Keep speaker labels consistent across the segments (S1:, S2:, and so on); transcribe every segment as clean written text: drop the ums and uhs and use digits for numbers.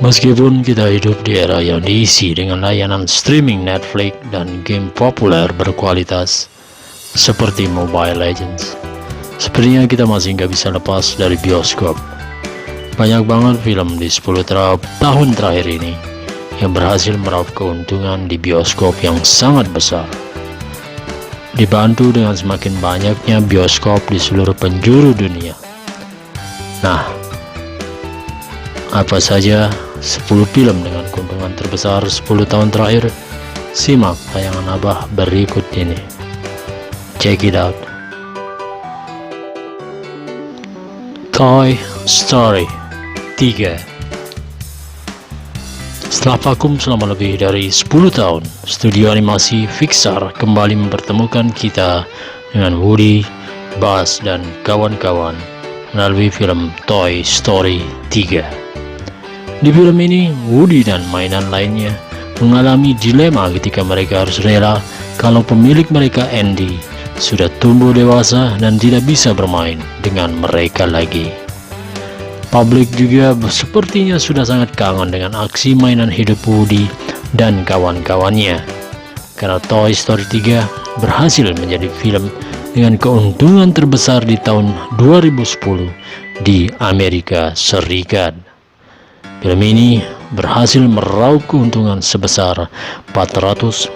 S1: Meskipun kita hidup di era yang diisi dengan layanan streaming Netflix dan game populer berkualitas seperti Mobile Legends, sepertinya kita masih nggak bisa lepas dari bioskop. Banyak banget film di 10 tahun terakhir ini yang berhasil meraup keuntungan di bioskop yang sangat besar, dibantu dengan semakin banyaknya bioskop di seluruh penjuru dunia. Nah, apa saja 10 film dengan keuntungan terbesar 10 tahun terakhir? Simak tayangan Abah berikut ini. Check it out. Toy Story 3. Setelah vakum selama lebih dari 10 tahun, studio animasi Pixar kembali mempertemukan kita dengan Woody, Buzz, dan kawan-kawan melalui film Toy Story 3. Di film ini, Woody dan mainan lainnya mengalami dilema ketika mereka harus rela kalau pemilik mereka, Andy, sudah tumbuh dewasa dan tidak bisa bermain dengan mereka lagi. Publik juga sepertinya sudah sangat kangen dengan aksi mainan hidup Woody dan kawan-kawannya, karena Toy Story 3 berhasil menjadi film dengan keuntungan terbesar di tahun 2010 di Amerika Serikat. Film ini berhasil meraup keuntungan sebesar 415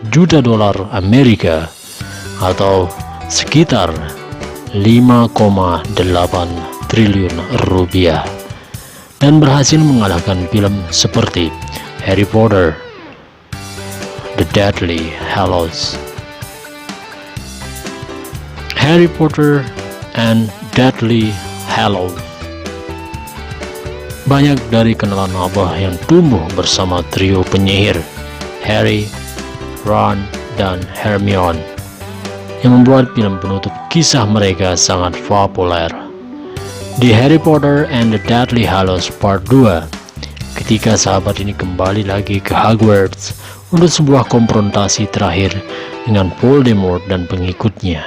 S1: juta dolar Amerika atau sekitar 5,8 triliun rupiah, dan berhasil mengalahkan film seperti Harry Potter, The Deathly Hallows, Harry Potter and Deathly Hallows. Banyak dari kenalan Abah yang tumbuh bersama trio penyihir Harry, Ron, dan Hermione, yang membuat film penutup kisah mereka sangat populer. Di Harry Potter and the Deathly Hallows Part 2, ketika sahabat ini kembali lagi ke Hogwarts untuk sebuah konfrontasi terakhir dengan Voldemort dan pengikutnya.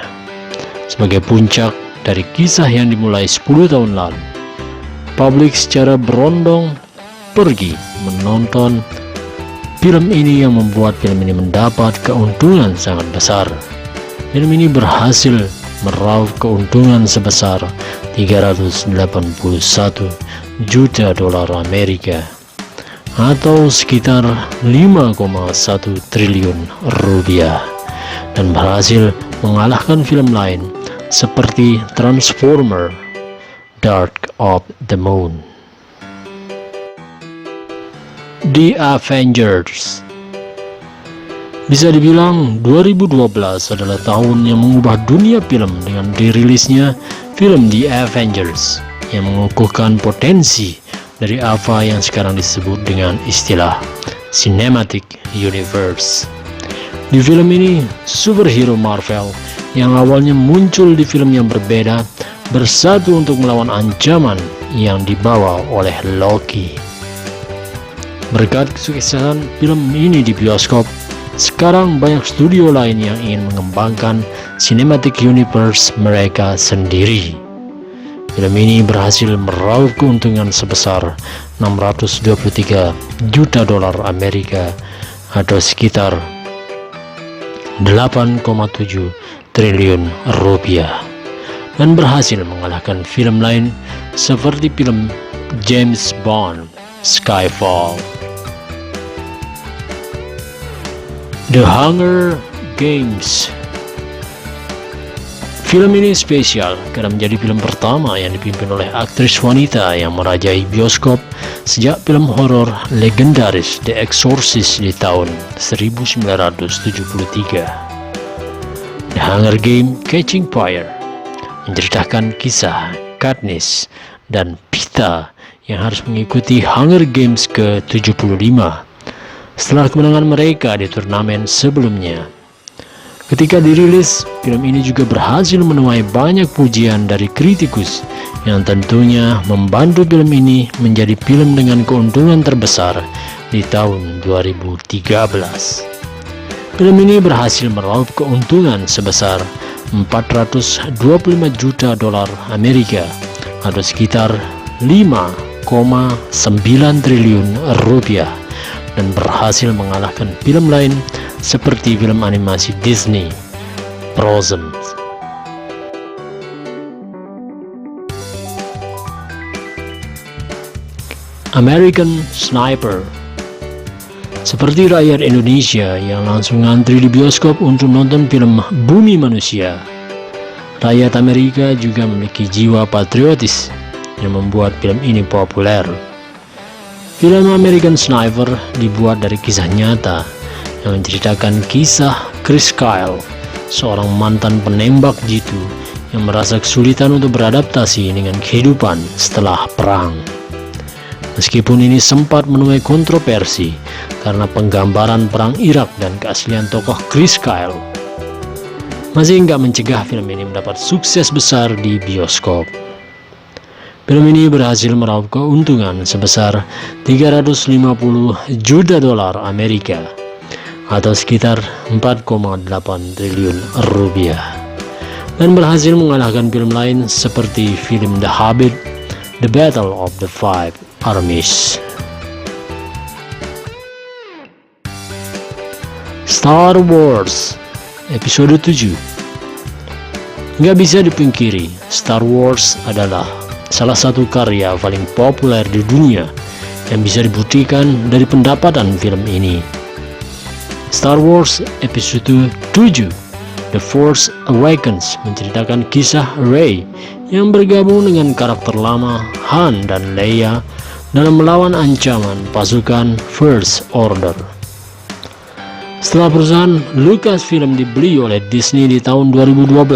S1: Sebagai puncak dari kisah yang dimulai 10 tahun lalu, publik secara berondong pergi menonton film ini yang membuat film ini mendapat keuntungan sangat besar. Film ini berhasil meraup keuntungan sebesar 381 juta dolar Amerika atau sekitar 5,1 triliun rupiah, dan berhasil mengalahkan film lain seperti Transformer Dark of the Moon. The Avengers. Bisa dibilang 2012 adalah tahun yang mengubah dunia film dengan dirilisnya film The Avengers yang mengukuhkan potensi dari apa yang sekarang disebut dengan istilah Cinematic Universe. Di film ini, superhero Marvel yang awalnya muncul di film yang berbeda bersatu untuk melawan ancaman yang dibawa oleh Loki. Berkat kesuksesan film ini di bioskop, sekarang banyak studio lain yang ingin mengembangkan Cinematic Universe mereka sendiri. Film ini berhasil meraup keuntungan sebesar 623 juta dolar Amerika atau sekitar 8,7 triliun rupiah, dan berhasil mengalahkan film lain seperti film James Bond, Skyfall, The Hunger Games. Film ini spesial karena menjadi film pertama yang dipimpin oleh aktris wanita yang merajai bioskop sejak film horor legendaris The Exorcist di tahun 1973. The Hunger Game Catching Fire menceritakan kisah Katniss dan Peeta yang harus mengikuti Hunger Games ke-75 setelah kemenangan mereka di turnamen sebelumnya. Ketika dirilis, film ini juga berhasil menuai banyak pujian dari kritikus yang tentunya membantu film ini menjadi film dengan keuntungan terbesar di tahun 2013. Film ini berhasil meraup keuntungan sebesar 425 juta dolar Amerika atau sekitar triliun rupiah dan berhasil mengalahkan film lain seperti film animasi Disney, Frozen. American Sniper. Seperti rakyat Indonesia yang langsung ngantri di bioskop untuk nonton film Bumi Manusia, rakyat Amerika juga memiliki jiwa patriotis yang membuat film ini populer. Film American Sniper dibuat dari kisah nyata yang menceritakan kisah Chris Kyle, seorang mantan penembak jitu yang merasa kesulitan untuk beradaptasi dengan kehidupan setelah perang. Meskipun ini sempat menuai kontroversi karena penggambaran perang Irak dan keaslian tokoh Chris Kyle, masih nggak mencegah film ini mendapat sukses besar di bioskop. Film ini berhasil meraup keuntungan sebesar 350 juta dolar Amerika atau sekitar 4,8 triliun rupiah, dan berhasil mengalahkan film lain seperti film The Hobbit, The Battle of the Five Armies. Star Wars Episode 7. Nggak bisa dipungkiri, Star Wars adalah salah satu karya paling populer di dunia yang bisa dibuktikan dari pendapatan film ini. Star Wars Episode 7 The Force Awakens menceritakan kisah Rey yang bergabung dengan karakter lama Han dan Leia dalam melawan ancaman pasukan First Order. Setelah perusahaan Lucasfilm dibeli oleh Disney di tahun 2012,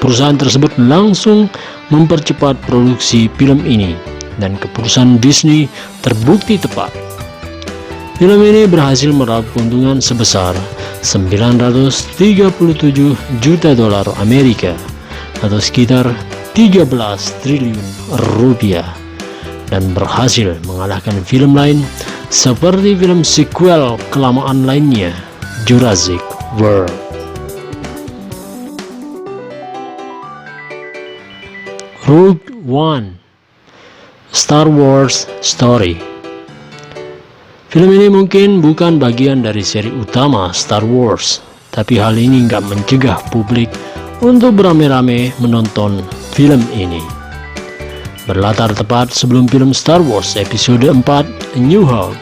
S1: perusahaan tersebut langsung mempercepat produksi film ini dan keputusan Disney terbukti tepat. Film ini berhasil meraup keuntungan sebesar 937 juta dolar Amerika atau sekitar 13 triliun rupiah dan berhasil mengalahkan film lain seperti film sequel kelamaan lainnya, Jurassic World. Rogue One Star Wars Story. Film ini mungkin bukan bagian dari seri utama Star Wars, tapi hal ini nggak mencegah publik untuk beramai-ramai menonton film ini. Berlatar tepat sebelum film Star Wars Episode 4 A New Hope,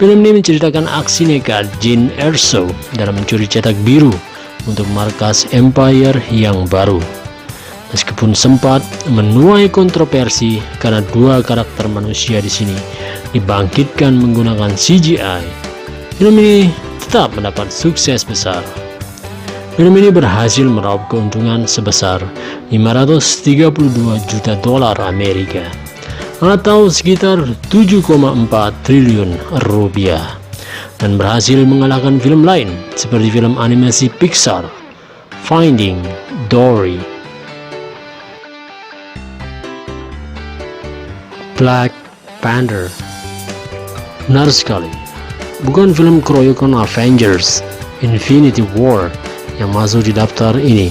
S1: film ini menceritakan aksi nekat Jyn Erso dalam mencuri cetak biru untuk markas Empire yang baru. Meskipun sempat menuai kontroversi karena dua karakter manusia di sini dibangkitkan menggunakan CGI, film ini tetap mendapat sukses besar. Film ini berhasil meraup keuntungan sebesar 532 juta dolar Amerika atau sekitar 7,4 triliun rupiah dan berhasil mengalahkan film lain seperti film animasi Pixar, Finding Dory. Black Panther. Benar sekali, bukan film keroyokan Avengers Infinity War yang masuk di daftar ini,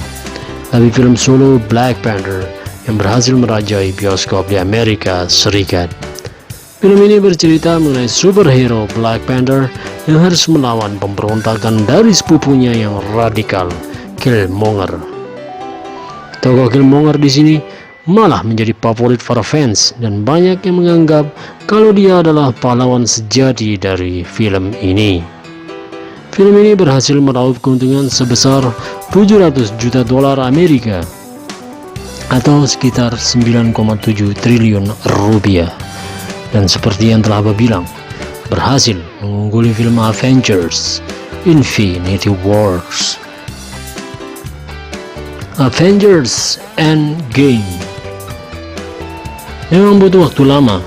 S1: tapi film solo Black Panther yang berhasil merajai bioskop di Amerika Serikat. Film ini bercerita mengenai superhero Black Panther yang harus melawan pemberontakan dari sepupunya yang radikal, Killmonger. Tokoh Killmonger di sini malah menjadi favorit para fans dan banyak yang menganggap kalau dia adalah pahlawan sejati dari film ini. Film ini berhasil meraup keuntungan sebesar 700 juta dolar Amerika atau sekitar 9,7 triliun rupiah dan seperti yang telah Abah bilang, berhasil mengungguli film Avengers Infinity Wars. Avengers Endgame memang butuh waktu lama,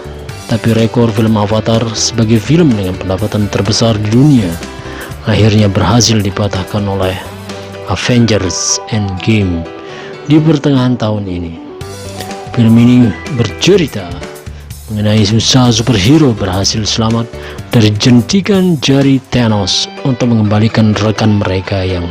S1: tapi rekor film Avatar sebagai film dengan pendapatan terbesar di dunia akhirnya berhasil dipatahkan oleh Avengers Endgame di pertengahan tahun ini. Film ini bercerita mengenai usaha superhero berhasil selamat dari jentikan jari Thanos untuk mengembalikan rekan mereka yang